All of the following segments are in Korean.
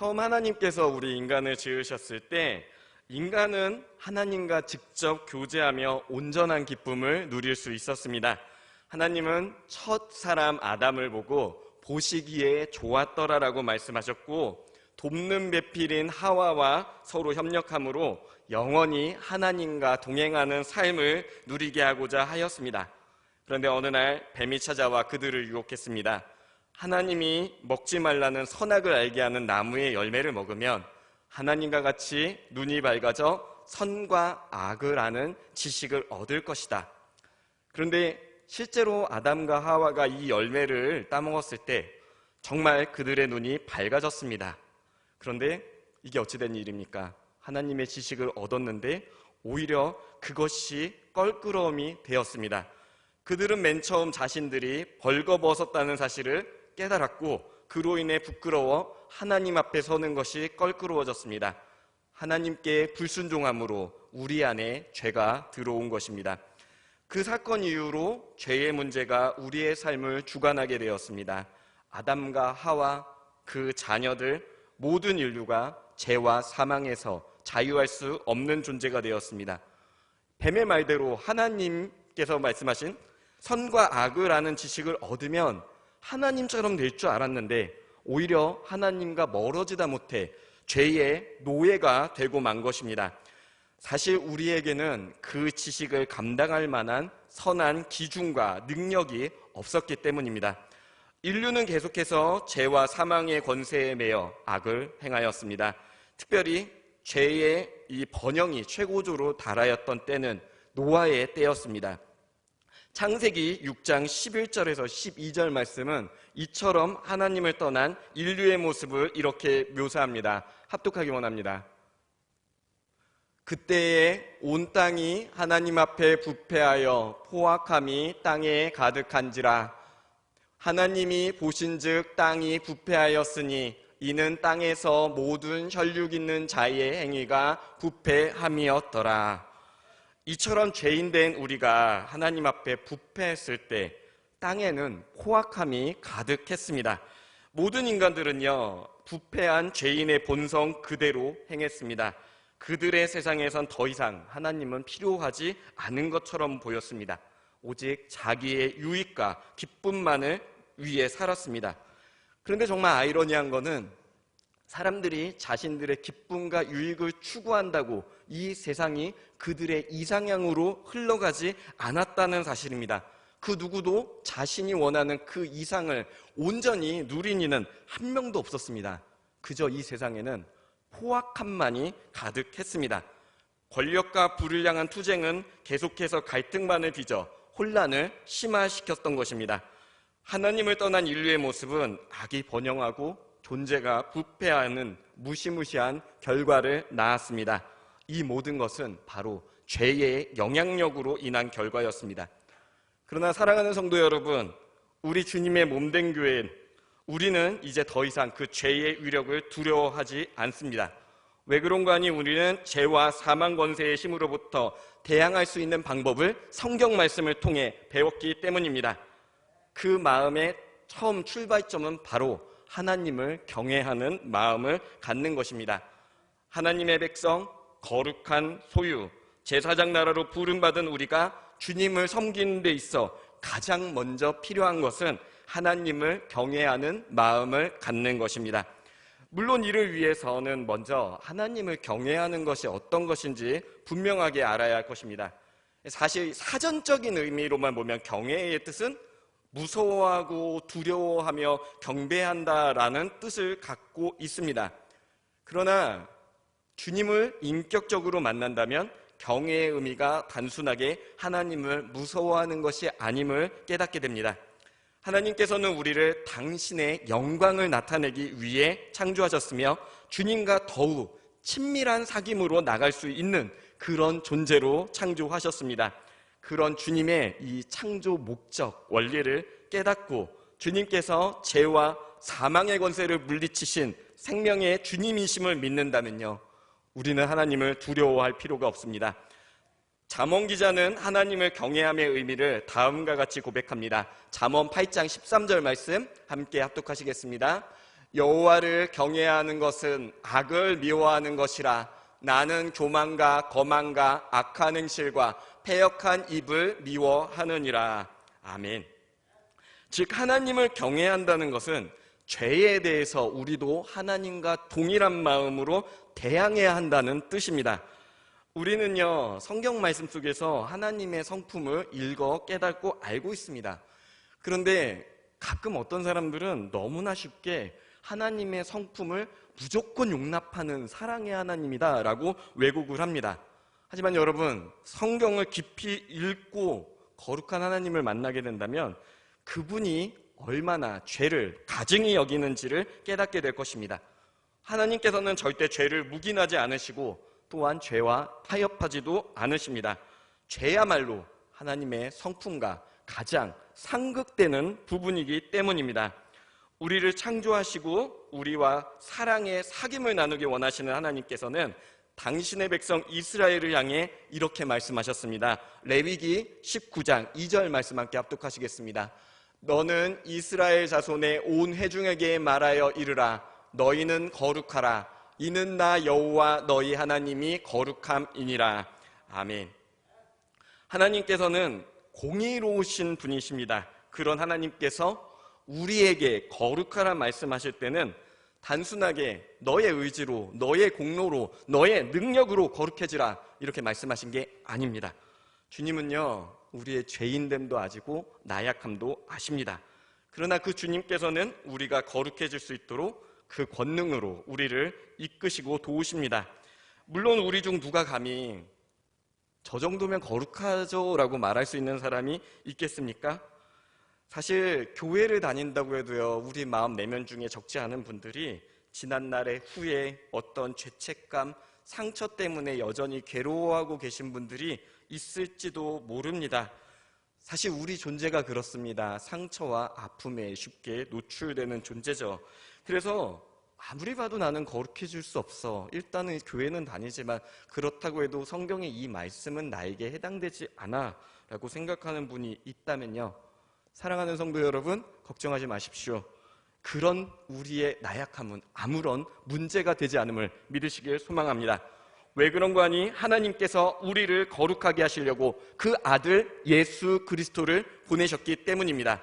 처음 하나님께서 우리 인간을 지으셨을 때 인간은 하나님과 직접 교제하며 온전한 기쁨을 누릴 수 있었습니다. 하나님은 첫 사람 아담을 보고 보시기에 좋았더라라고 말씀하셨고, 돕는 배필인 하와와 서로 협력함으로 영원히 하나님과 동행하는 삶을 누리게 하고자 하였습니다. 그런데 어느 날 뱀이 찾아와 그들을 유혹했습니다. 하나님이 먹지 말라는 선악을 알게 하는 나무의 열매를 먹으면 하나님과 같이 눈이 밝아져 선과 악을 아는 지식을 얻을 것이다. 그런데 실제로 아담과 하와가 이 열매를 따먹었을 때 정말 그들의 눈이 밝아졌습니다. 그런데 이게 어찌된 일입니까? 하나님의 지식을 얻었는데 오히려 그것이 껄끄러움이 되었습니다. 그들은 맨 처음 자신들이 벌거벗었다는 사실을 깨달았고, 그로 인해 부끄러워 하나님 앞에 서는 것이 껄끄러워졌습니다. 하나님께 불순종함으로 우리 안에 죄가 들어온 것입니다. 그 사건 이후로 죄의 문제가 우리의 삶을 주관하게 되었습니다. 아담과 하와, 그 자녀들, 모든 인류가 죄와 사망에서 자유할 수 없는 존재가 되었습니다. 뱀의 말대로 하나님께서 말씀하신 선과 악을 아는 지식을 얻으면 하나님처럼 될 줄 알았는데 오히려 하나님과 멀어지다 못해 죄의 노예가 되고 만 것입니다. 사실 우리에게는 그 지식을 감당할 만한 선한 기준과 능력이 없었기 때문입니다. 인류는 계속해서 죄와 사망의 권세에 매여 악을 행하였습니다. 특별히 죄의 이 번영이 최고조로 달하였던 때는 노아의 때였습니다. 창세기 6장 11절에서 12절 말씀은 이처럼 하나님을 떠난 인류의 모습을 이렇게 묘사합니다. 합독하기 원합니다. 그때에 온 땅이 하나님 앞에 부패하여 포악함이 땅에 가득한지라. 하나님이 보신즉 땅이 부패하였으니 이는 땅에서 모든 혈육 있는 자의 행위가 부패함이었더라. 이처럼 죄인된 우리가 하나님 앞에 부패했을 때 땅에는 포악함이 가득했습니다. 모든 인간들은요, 부패한 죄인의 본성 그대로 행했습니다. 그들의 세상에선 더 이상 하나님은 필요하지 않은 것처럼 보였습니다. 오직 자기의 유익과 기쁨만을 위해 살았습니다. 그런데 정말 아이러니한 것은 사람들이 자신들의 기쁨과 유익을 추구한다고 이 세상이 그들의 이상향으로 흘러가지 않았다는 사실입니다. 그 누구도 자신이 원하는 그 이상을 온전히 누린 이는 한 명도 없었습니다. 그저 이 세상에는 포악함만이 가득했습니다. 권력과 부를 향한 투쟁은 계속해서 갈등만을 빚어 혼란을 심화시켰던 것입니다. 하나님을 떠난 인류의 모습은 악이 번영하고 존재가 부패하는 무시무시한 결과를 낳았습니다. 이 모든 것은 바로 죄의 영향력으로 인한 결과였습니다. 그러나 사랑하는 성도 여러분, 우리 주님의 몸된 교회, 우리는 이제 더 이상 그 죄의 위력을 두려워하지 않습니다. 왜 그런가 하니 우리는 죄와 사망 권세의 힘으로부터 대항할 수 있는 방법을 성경 말씀을 통해 배웠기 때문입니다. 그 마음의 처음 출발점은 바로 하나님을 경외하는 마음을 갖는 것입니다. 하나님의 백성, 거룩한 소유, 제사장 나라로 부름받은 우리가 주님을 섬기는 데 있어 가장 먼저 필요한 것은 하나님을 경외하는 마음을 갖는 것입니다. 물론 이를 위해서는 먼저 하나님을 경외하는 것이 어떤 것인지 분명하게 알아야 할 것입니다. 사실 사전적인 의미로만 보면 경외의 뜻은 무서워하고 두려워하며 경배한다라는 뜻을 갖고 있습니다. 그러나 주님을 인격적으로 만난다면 경외의 의미가 단순하게 하나님을 무서워하는 것이 아님을 깨닫게 됩니다. 하나님께서는 우리를 당신의 영광을 나타내기 위해 창조하셨으며 주님과 더욱 친밀한 사귐으로 나갈 수 있는 그런 존재로 창조하셨습니다. 그런 주님의 이 창조 목적, 원리를 깨닫고 주님께서 죄와 사망의 권세를 물리치신 생명의 주님이심을 믿는다면요, 우리는 하나님을 두려워할 필요가 없습니다. 잠언 기자는 하나님을 경외함의 의미를 다음과 같이 고백합니다. 잠언 8장 13절 말씀 함께 합독하시겠습니다. 여호와를 경외하는 것은 악을 미워하는 것이라. 나는 교만과 거만과 악한 행실과 패역한 입을 미워하느니라. 아멘. 즉 하나님을 경외한다는 것은 죄에 대해서 우리도 하나님과 동일한 마음으로 대항해야 한다는 뜻입니다. 우리는요, 성경 말씀 속에서 하나님의 성품을 읽어 깨닫고 알고 있습니다. 그런데 가끔 어떤 사람들은 너무나 쉽게 하나님의 성품을 무조건 용납하는 사랑의 하나님이다 라고 왜곡을 합니다. 하지만 여러분, 성경을 깊이 읽고 거룩한 하나님을 만나게 된다면 그분이 얼마나 죄를 가증히 여기는지를 깨닫게 될 것입니다. 하나님께서는 절대 죄를 묵인하지 않으시고 또한 죄와 타협하지도 않으십니다. 죄야말로 하나님의 성품과 가장 상극되는 부분이기 때문입니다. 우리를 창조하시고 우리와 사랑의 사귐을 나누기 원하시는 하나님께서는 당신의 백성 이스라엘을 향해 이렇게 말씀하셨습니다. 레위기 19장 2절 말씀 함께 합독하시겠습니다. 너는 이스라엘 자손의 온 회중에게 말하여 이르라. 너희는 거룩하라. 이는 나 여호와 너희 하나님이 거룩함이니라. 아멘. 하나님께서는 공의로우신 분이십니다. 그런 하나님께서 우리에게 거룩하라 말씀하실 때는 단순하게 너의 의지로, 너의 공로로, 너의 능력으로 거룩해지라 이렇게 말씀하신 게 아닙니다. 주님은요, 우리의 죄인됨도 아시고 나약함도 아십니다. 그러나 그 주님께서는 우리가 거룩해질 수 있도록 그 권능으로 우리를 이끄시고 도우십니다. 물론 우리 중 누가 감히 저 정도면 거룩하죠 라고 말할 수 있는 사람이 있겠습니까? 사실 교회를 다닌다고 해도요, 우리 마음 내면 중에 적지 않은 분들이 지난날의 후회, 어떤 죄책감, 상처 때문에 여전히 괴로워하고 계신 분들이 있을지도 모릅니다. 사실 우리 존재가 그렇습니다. 상처와 아픔에 쉽게 노출되는 존재죠. 그래서 아무리 봐도 나는 거룩해질 수 없어. 일단은 교회는 다니지만 그렇다고 해도 성경의 이 말씀은 나에게 해당되지 않아 라고 생각하는 분이 있다면요, 사랑하는 성도 여러분, 걱정하지 마십시오. 그런 우리의 나약함은 아무런 문제가 되지 않음을 믿으시길 소망합니다. 왜 그런 거 아니? 하나님께서 우리를 거룩하게 하시려고 그 아들 예수 그리스도를 보내셨기 때문입니다.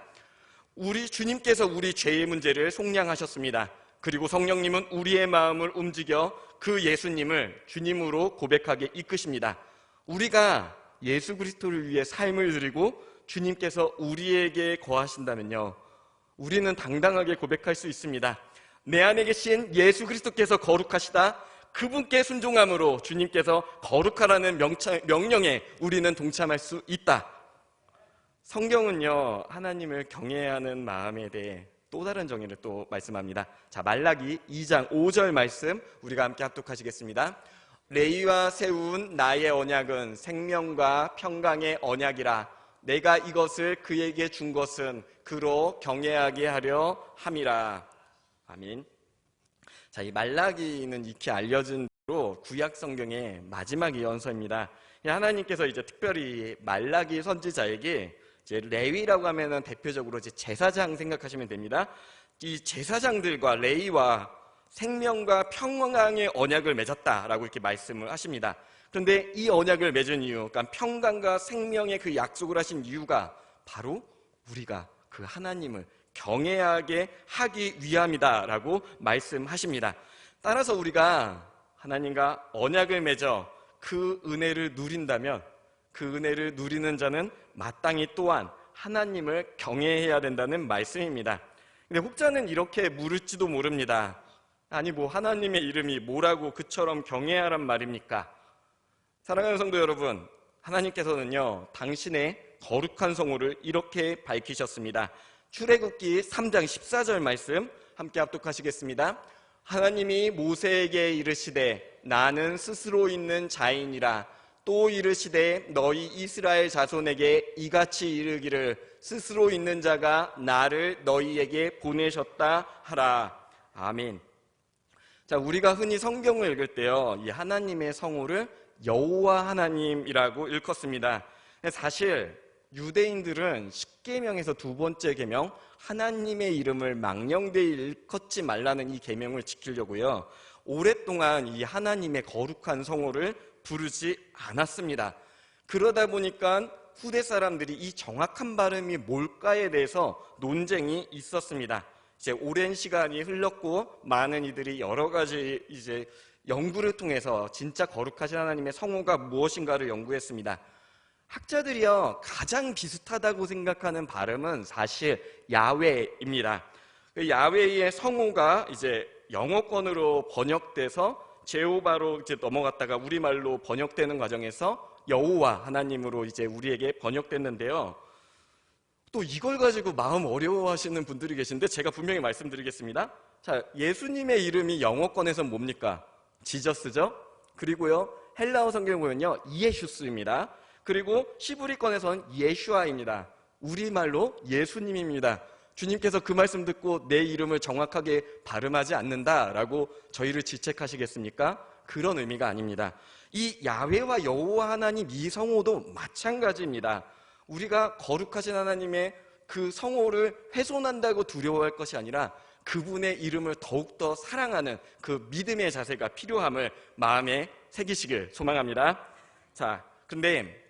우리 주님께서 우리 죄의 문제를 속량하셨습니다. 그리고 성령님은 우리의 마음을 움직여 그 예수님을 주님으로 고백하게 이끄십니다. 우리가 예수 그리스도를 위해 삶을 드리고 주님께서 우리에게 거하신다면요, 우리는 당당하게 고백할 수 있습니다. 내 안에 계신 예수 그리스도께서 거룩하시다. 그분께 순종함으로 주님께서 거룩하라는 명령에 우리는 동참할 수 있다. 성경은요, 하나님을 경외해야 하는 마음에 대해 또 다른 정의를 또 말씀합니다. 자, 말라기 2장 5절 말씀 우리가 함께 합독하시겠습니다. 레위와 세운 나의 언약은 생명과 평강의 언약이라. 내가 이것을 그에게 준 것은 그로 경외하게 하려 함이라. 아멘. 자, 이 말라기는 익히 알려진 대로 구약 성경의 마지막 예언서입니다. 하나님께서 이제 특별히 말라기 선지자에게 이제 레위라고 하면은 대표적으로 이제 제사장 생각하시면 됩니다. 이 제사장들과 레위와 생명과 평강의 언약을 맺었다라고 이렇게 말씀을 하십니다. 그런데 이 언약을 맺은 이유, 그러니까 평강과 생명의 그 약속을 하신 이유가 바로 우리가 그 하나님을 경외하게 하기 위함이다라고 말씀하십니다. 따라서 우리가 하나님과 언약을 맺어 그 은혜를 누린다면 그 은혜를 누리는 자는 마땅히 또한 하나님을 경외해야 된다는 말씀입니다. 근데 혹자는 이렇게 물을지도 모릅니다. 아니 뭐 하나님의 이름이 뭐라고 그처럼 경외하란 말입니까? 사랑하는 성도 여러분, 하나님께서는요, 당신의 거룩한 성호를 이렇게 밝히셨습니다. 출애굽기 3장 14절 말씀 함께 합독하시겠습니다. 하나님이 모세에게 이르시되 나는 스스로 있는 자이니라. 또 이르시되 너희 이스라엘 자손에게 이같이 이르기를 스스로 있는 자가 나를 너희에게 보내셨다 하라. 아멘. 자, 우리가 흔히 성경을 읽을 때요, 이 하나님의 성호를 여호와 하나님이라고 일컫습니다. 사실 유대인들은 십계명에서 두 번째 계명, 하나님의 이름을 망령되이 일컫지 말라는 이 계명을 지키려고요, 오랫동안 이 하나님의 거룩한 성호를 부르지 않았습니다. 그러다 보니까 후대 사람들이 이 정확한 발음이 뭘까에 대해서 논쟁이 있었습니다. 이제 오랜 시간이 흘렀고 많은 이들이 여러 가지 이제 연구를 통해서 진짜 거룩하신 하나님의 성호가 무엇인가를 연구했습니다. 학자들이요, 가장 비슷하다고 생각하는 발음은 사실 야훼입니다. 야훼의 성호가 이제 영어권으로 번역돼서 제호바로 이제 넘어갔다가 우리말로 번역되는 과정에서 여호와 하나님으로 이제 우리에게 번역됐는데요. 또 이걸 가지고 마음 어려워하시는 분들이 계신데 제가 분명히 말씀드리겠습니다. 자, 예수님의 이름이 영어권에서는 뭡니까? 지저스죠? 그리고요, 헬라어 성경에 보면요, 이에슈스입니다. 그리고 히브리권에서는 예슈아입니다. 우리말로 예수님입니다. 주님께서 그 말씀 듣고 내 이름을 정확하게 발음하지 않는다라고 저희를 질책하시겠습니까? 그런 의미가 아닙니다. 이 야훼와 여호와 하나님 이 성호도 마찬가지입니다. 우리가 거룩하신 하나님의 그 성호를 훼손한다고 두려워할 것이 아니라 그분의 이름을 더욱더 사랑하는 그 믿음의 자세가 필요함을 마음에 새기시길 소망합니다. 자, 근데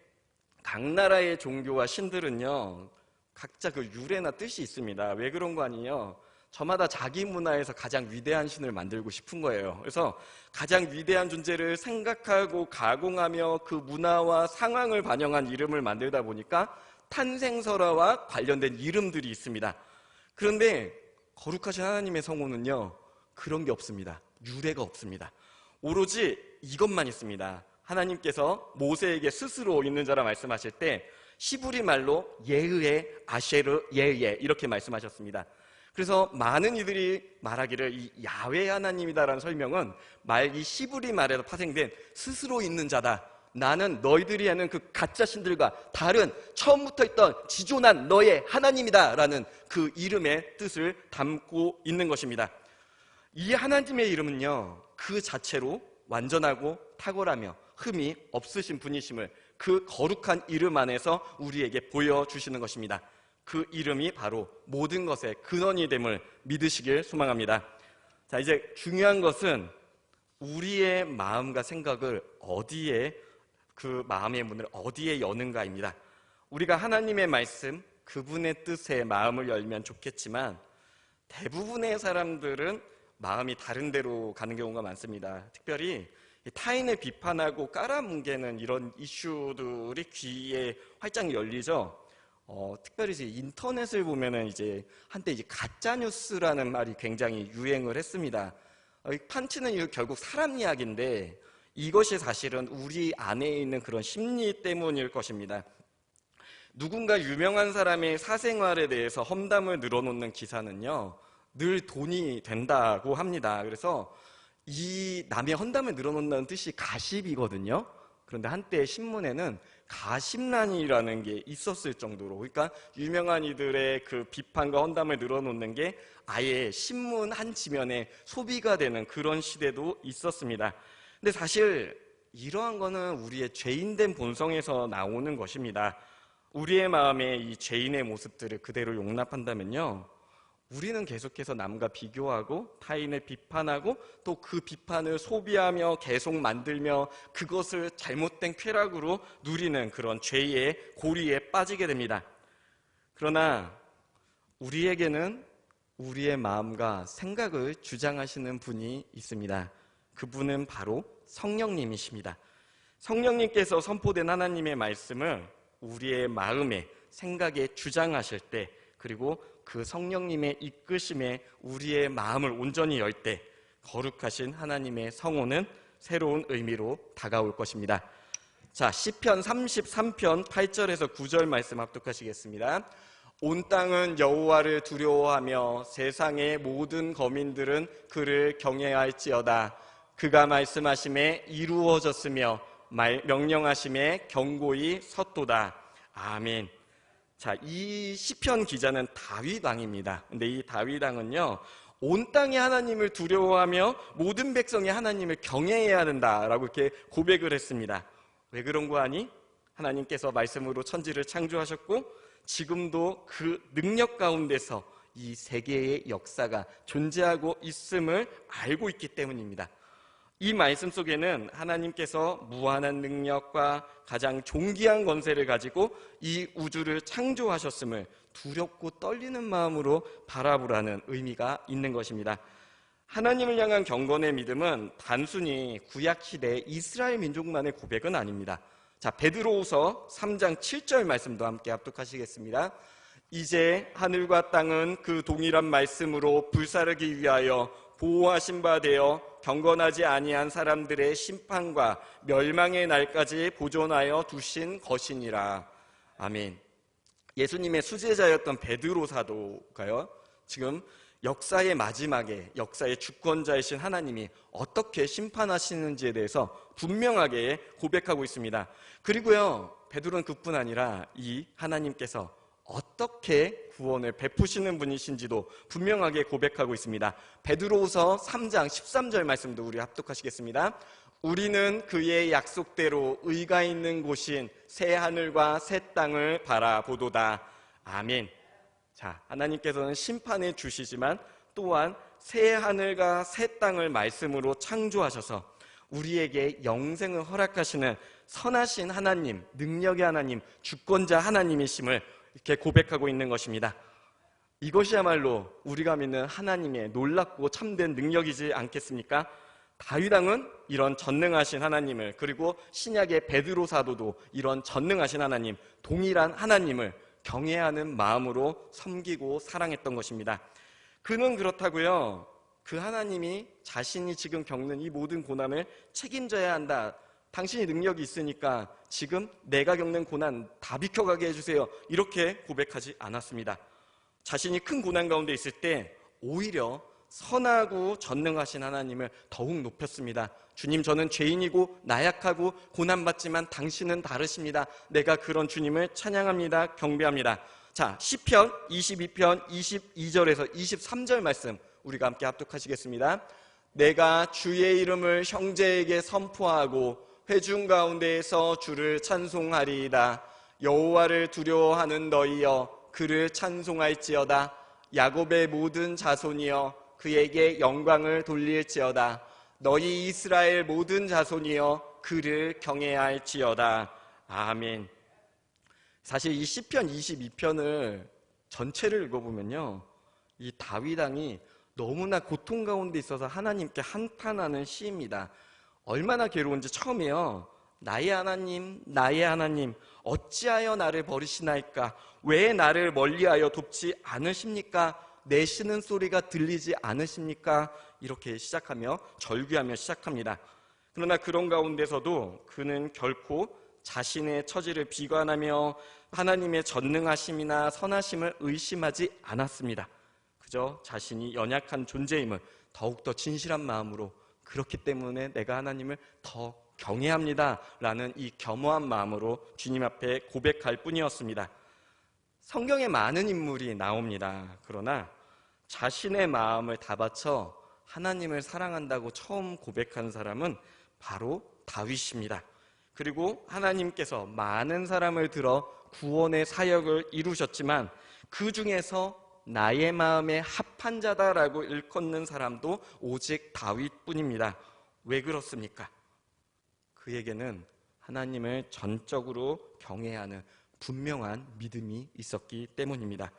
각 나라의 종교와 신들은요, 각자 그 유래나 뜻이 있습니다. 왜 그런 거 아니에요? 저마다 자기 문화에서 가장 위대한 신을 만들고 싶은 거예요. 그래서 가장 위대한 존재를 생각하고 가공하며 그 문화와 상황을 반영한 이름을 만들다 보니까 탄생설화와 관련된 이름들이 있습니다. 그런데 거룩하신 하나님의 성호는요, 그런 게 없습니다. 유래가 없습니다. 오로지 이것만 있습니다. 하나님께서 모세에게 스스로 있는 자라 말씀하실 때 히브리 말로 예흐에 아쉐르 예흐에 이렇게 말씀하셨습니다. 그래서 많은 이들이 말하기를 이 야훼 하나님이다라는 설명은 이 히브리 말에서 파생된 스스로 있는 자다. 나는 너희들이 하는 그 가짜 신들과 다른 처음부터 있던 지존한 너의 하나님이다라는 그 이름의 뜻을 담고 있는 것입니다. 이 하나님의 이름은요, 그 자체로 완전하고 탁월하며 흠이 없으신 분이심을 그 거룩한 이름 안에서 우리에게 보여주시는 것입니다. 그 이름이 바로 모든 것의 근원이 됨을 믿으시길 소망합니다. 자, 이제 중요한 것은 우리의 마음과 생각을 어디에, 그 마음의 문을 어디에 여는가입니다. 우리가 하나님의 말씀, 그분의 뜻에 마음을 열면 좋겠지만 대부분의 사람들은 마음이 다른 데로 가는 경우가 많습니다. 특별히 타인을 비판하고 깔아뭉개는 이런 이슈들이 귀에 활짝 열리죠. 특별히 이제 인터넷을 보면은 이제 한때 이제 가짜 뉴스라는 말이 굉장히 유행을 했습니다. 판치는 결국 사람 이야기인데 이것이 사실은 우리 안에 있는 그런 심리 때문일 것입니다. 누군가 유명한 사람의 사생활에 대해서 험담을 늘어놓는 기사는요, 늘 돈이 된다고 합니다. 그래서 이 남의 험담을 늘어놓는다는 뜻이 가십이거든요. 그런데 한때 신문에는 가십란이라는 게 있었을 정도로, 그러니까 유명한 이들의 그 비판과 험담을 늘어놓는 게 아예 신문 한 지면에 소비가 되는 그런 시대도 있었습니다. 근데 사실 이러한 거는 우리의 죄인된 본성에서 나오는 것입니다. 우리의 마음에 이 죄인의 모습들을 그대로 용납한다면요, 우리는 계속해서 남과 비교하고 타인을 비판하고 또 그 비판을 소비하며 계속 만들며 그것을 잘못된 쾌락으로 누리는 그런 죄의 고리에 빠지게 됩니다. 그러나 우리에게는 우리의 마음과 생각을 주장하시는 분이 있습니다. 그분은 바로 성령님이십니다. 성령님께서 선포된 하나님의 말씀을 우리의 마음에, 생각에 주장하실 때, 그리고 그 성령님의 이끄심에 우리의 마음을 온전히 열 때 거룩하신 하나님의 성호는 새로운 의미로 다가올 것입니다. 자, 시편 33편 8절에서 9절 말씀 합독하시겠습니다. 온 땅은 여호와를 두려워하며 세상의 모든 거민들은 그를 경외할지어다. 그가 말씀하심에 이루어졌으며 명령하심에 경고히 섰도다. 아멘. 자, 이 시편 기자는 다윗 왕입니다. 근데 이 다윗 왕은요, 온 땅이 하나님을 두려워하며 모든 백성이 하나님을 경외해야 된다라고 이렇게 고백을 했습니다. 왜 그런 거 아니? 하나님께서 말씀으로 천지를 창조하셨고 지금도 그 능력 가운데서 이 세계의 역사가 존재하고 있음을 알고 있기 때문입니다. 이 말씀 속에는 하나님께서 무한한 능력과 가장 존귀한 권세를 가지고 이 우주를 창조하셨음을 두렵고 떨리는 마음으로 바라보라는 의미가 있는 것입니다. 하나님을 향한 경건의 믿음은 단순히 구약시대 이스라엘 민족만의 고백은 아닙니다. 자, 베드로후서 3장 7절 말씀도 함께 합독하시겠습니다. 이제 하늘과 땅은 그 동일한 말씀으로 불사르기 위하여 보호하신 바 되어 경건하지 아니한 사람들의 심판과 멸망의 날까지 보존하여 두신 것이니라. 아멘. 예수님의 수제자였던 베드로 사도가요, 지금 역사의 마지막에 역사의 주권자이신 하나님이 어떻게 심판하시는지에 대해서 분명하게 고백하고 있습니다. 그리고요, 베드로는 그뿐 아니라 이 하나님께서 어떻게 구원을 베푸시는 분이신지도 분명하게 고백하고 있습니다. 베드로후서 3장 13절 말씀도 우리 합독하시겠습니다. 우리는 그의 약속대로 의가 있는 곳인 새 하늘과 새 땅을 바라보도다. 아멘. 자, 하나님께서는 심판해 주시지만 또한 새 하늘과 새 땅을 말씀으로 창조하셔서 우리에게 영생을 허락하시는 선하신 하나님, 능력의 하나님, 주권자 하나님이심을 이렇게 고백하고 있는 것입니다. 이것이야말로 우리가 믿는 하나님의 놀랍고 참된 능력이지 않겠습니까? 다윗 왕은 이런 전능하신 하나님을, 그리고 신약의 베드로 사도도 이런 전능하신 하나님, 동일한 하나님을 경외하는 마음으로 섬기고 사랑했던 것입니다. 그는 그렇다고요, 그 하나님이 자신이 지금 겪는 이 모든 고난을 책임져야 한다, 당신이 능력이 있으니까 지금 내가 겪는 고난 다 비켜가게 해주세요, 이렇게 고백하지 않았습니다. 자신이 큰 고난 가운데 있을 때 오히려 선하고 전능하신 하나님을 더욱 높였습니다. 주님, 저는 죄인이고 나약하고 고난받지만 당신은 다르십니다. 내가 그런 주님을 찬양합니다. 경배합니다. 자, 시편 22편 22절에서 23절 말씀 우리가 함께 합독하시겠습니다. 내가 주의 이름을 형제에게 선포하고 회중 가운데에서 주를 찬송하리이다. 여호와를 두려워하는 너희여 그를 찬송할지어다. 야곱의 모든 자손이여 그에게 영광을 돌릴지어다. 너희 이스라엘 모든 자손이여 그를 경외할지어다. 아멘. 사실 이 시편 22편을 전체를 읽어보면요, 이 다윗 왕이 너무나 고통 가운데 있어서 하나님께 한탄하는 시입니다. 얼마나 괴로운지 처음에요, 나의 하나님 어찌하여 나를 버리시나이까? 왜 나를 멀리하여 돕지 않으십니까? 내쉬는 소리가 들리지 않으십니까? 이렇게 시작하며 절규하며 시작합니다. 그러나 그런 가운데서도 그는 결코 자신의 처지를 비관하며 하나님의 전능하심이나 선하심을 의심하지 않았습니다. 그저 자신이 연약한 존재임을 더욱더 진실한 마음으로, 그렇기 때문에 내가 하나님을 더 경외합니다 라는 이 겸허한 마음으로 주님 앞에 고백할 뿐이었습니다. 성경에 많은 인물이 나옵니다. 그러나 자신의 마음을 다 바쳐 하나님을 사랑한다고 처음 고백한 사람은 바로 다윗입니다. 그리고 하나님께서 많은 사람을 들어 구원의 사역을 이루셨지만 그 중에서 나의 마음에 합한 자다라고 일컫는 사람도 오직 다윗뿐입니다. 왜 그렇습니까? 그에게는 하나님을 전적으로 경외하는 분명한 믿음이 있었기 때문입니다.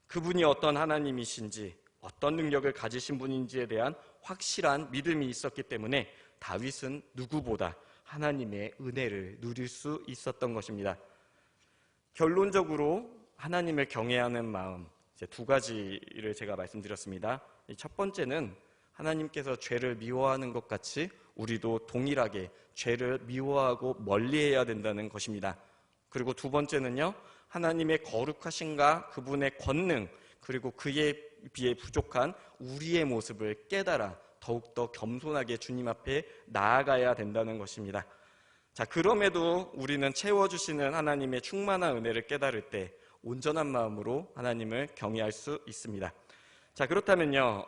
그분이 어떤 하나님이신지, 어떤 능력을 가지신 분인지에 대한 확실한 믿음이 있었기 때문에 다윗은 누구보다 하나님의 은혜를 누릴 수 있었던 것입니다. 결론적으로 하나님을 경외하는 마음, 이제 두 가지를 제가 말씀드렸습니다. 첫 번째는 하나님께서 죄를 미워하는 것 같이 우리도 동일하게 죄를 미워하고 멀리해야 된다는 것입니다. 그리고 두 번째는요, 하나님의 거룩하신가, 그분의 권능, 그리고 그에 비해 부족한 우리의 모습을 깨달아 더욱더 겸손하게 주님 앞에 나아가야 된다는 것입니다. 자, 그럼에도 우리는 채워주시는 하나님의 충만한 은혜를 깨달을 때 온전한 마음으로 하나님을 경외할 수 있습니다. 자, 그렇다면요,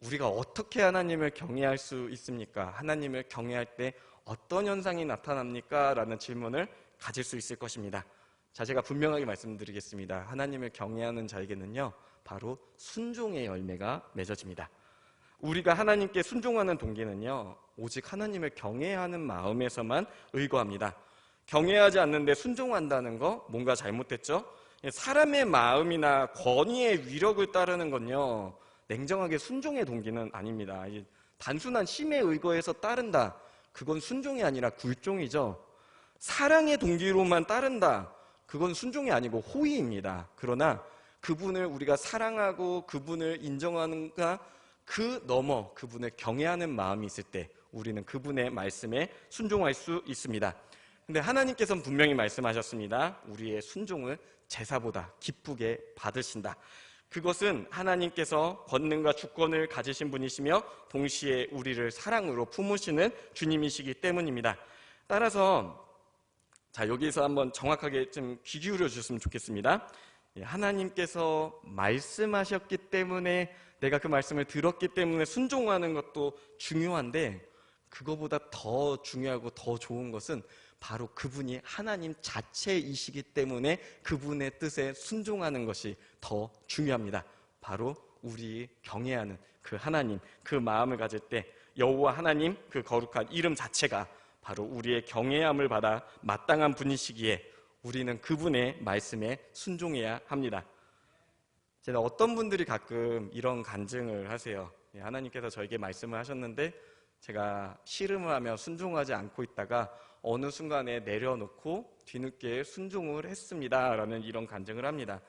우리가 어떻게 하나님을 경외할 수 있습니까? 하나님을 경외할 때 어떤 현상이 나타납니까? 라는 질문을 가질 수 있을 것입니다. 자, 제가 분명하게 말씀드리겠습니다. 하나님을 경외하는 자에게는요, 바로 순종의 열매가 맺어집니다. 우리가 하나님께 순종하는 동기는요, 오직 하나님을 경외하는 마음에서만 의거합니다. 경외하지 않는데 순종한다는 거 뭔가 잘못됐죠? 사람의 마음이나 권위의 위력을 따르는 건요, 냉정하게 순종의 동기는 아닙니다. 단순한 힘에 의거해서 따른다, 그건 순종이 아니라 굴종이죠. 사랑의 동기로만 따른다, 그건 순종이 아니고 호의입니다. 그러나 그분을 우리가 사랑하고 그분을 인정하는가, 그 넘어 그분을 경외하는 마음이 있을 때 우리는 그분의 말씀에 순종할 수 있습니다. 근데 하나님께서는 분명히 말씀하셨습니다. 우리의 순종을 제사보다 기쁘게 받으신다. 그것은 하나님께서 권능과 주권을 가지신 분이시며 동시에 우리를 사랑으로 품으시는 주님이시기 때문입니다. 따라서 자, 여기서 한번 정확하게 좀 귀 기울여 주셨으면 좋겠습니다. 하나님께서 말씀하셨기 때문에 내가 그 말씀을 들었기 때문에 순종하는 것도 중요한데, 그거보다 더 중요하고 더 좋은 것은 바로 그분이 하나님 자체이시기 때문에 그분의 뜻에 순종하는 것이 더 중요합니다. 바로 우리 경외하는 그 하나님, 그 마음을 가질 때 여호와 하나님, 그 거룩한 이름 자체가 바로 우리의 경외함을 받아 마땅한 분이시기에 우리는 그분의 말씀에 순종해야 합니다. 제가 어떤 분들이 가끔 이런 간증을 하세요. 하나님께서 저에게 말씀을 하셨는데 제가 씨름을 하며 순종하지 않고 있다가 어느 순간에 내려놓고 뒤늦게 순종을 했습니다 라는 이런 간증을 합니다.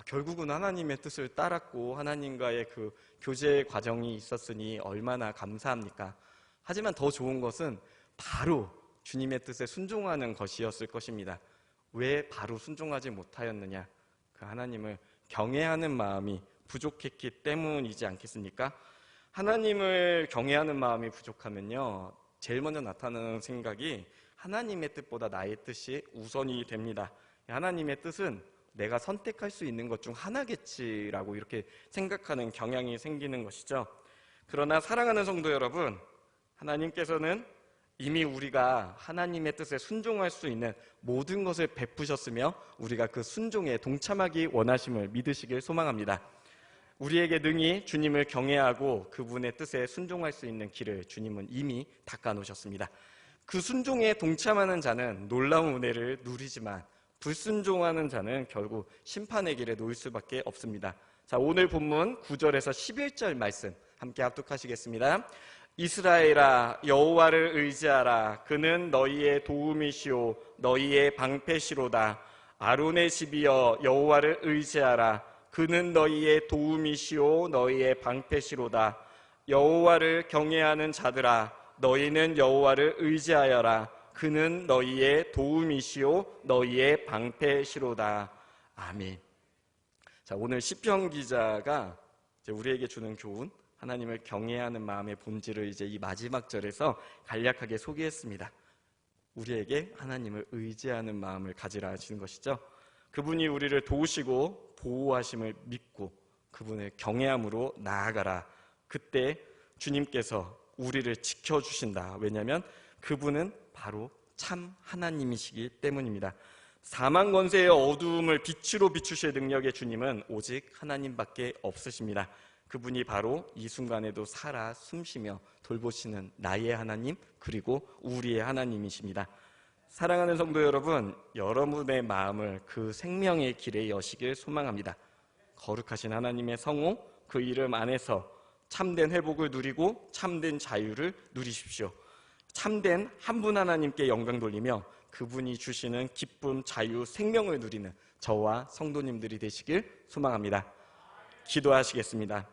결국은 하나님의 뜻을 따랐고 하나님과의 그 교제 과정이 있었으니 얼마나 감사합니까? 하지만 더 좋은 것은 바로 주님의 뜻에 순종하는 것이었을 것입니다. 왜 바로 순종하지 못하였느냐? 그 하나님을 경외하는 마음이 부족했기 때문이지 않겠습니까? 하나님을 경외하는 마음이 부족하면요, 제일 먼저 나타나는 생각이 하나님의 뜻보다 나의 뜻이 우선이 됩니다. 하나님의 뜻은 내가 선택할 수 있는 것 중 하나겠지라고 이렇게 생각하는 경향이 생기는 것이죠. 그러나 사랑하는 성도 여러분, 하나님께서는 이미 우리가 하나님의 뜻에 순종할 수 있는 모든 것을 베푸셨으며 우리가 그 순종에 동참하기 원하심을 믿으시길 소망합니다. 우리에게 능히 주님을 경외하고 그분의 뜻에 순종할 수 있는 길을 주님은 이미 닦아놓으셨습니다. 그 순종에 동참하는 자는 놀라운 은혜를 누리지만 불순종하는 자는 결국 심판의 길에 놓일 수밖에 없습니다. 자, 오늘 본문 9절에서 11절 말씀 함께 합독하시겠습니다. 이스라엘아, 여호와를 의지하라. 그는 너희의 도움이시오 너희의 방패시로다. 아론의 집이여, 여호와를 의지하라. 그는 너희의 도움이시오 너희의 방패시로다. 여호와를 경외하는 자들아, 너희는 여호와를 의지하여라. 그는 너희의 도움이시오 너희의 방패시로다. 아멘. 자, 오늘 시편 기자가 우리에게 주는 교훈, 하나님을 경외하는 마음의 본질을 이제 이 마지막 절에서 간략하게 소개했습니다. 우리에게 하나님을 의지하는 마음을 가지라 하시는 것이죠. 그분이 우리를 도우시고 보호하심을 믿고 그분을 경외함으로 나아가라. 그때 주님께서 우리를 지켜주신다. 왜냐하면 그분은 바로 참 하나님이시기 때문입니다. 사망 권세의 어두움을 빛으로 비추실 능력의 주님은 오직 하나님밖에 없으십니다. 그분이 바로 이 순간에도 살아 숨쉬며 돌보시는 나의 하나님, 그리고 우리의 하나님이십니다. 사랑하는 성도 여러분, 여러분의 마음을 그 생명의 길에 여시길 소망합니다. 거룩하신 하나님의 성호, 그 이름 안에서 참된 회복을 누리고 참된 자유를 누리십시오. 참된 한 분 하나님께 영광 돌리며 그분이 주시는 기쁨, 자유, 생명을 누리는 저와 성도님들이 되시길 소망합니다. 기도하시겠습니다.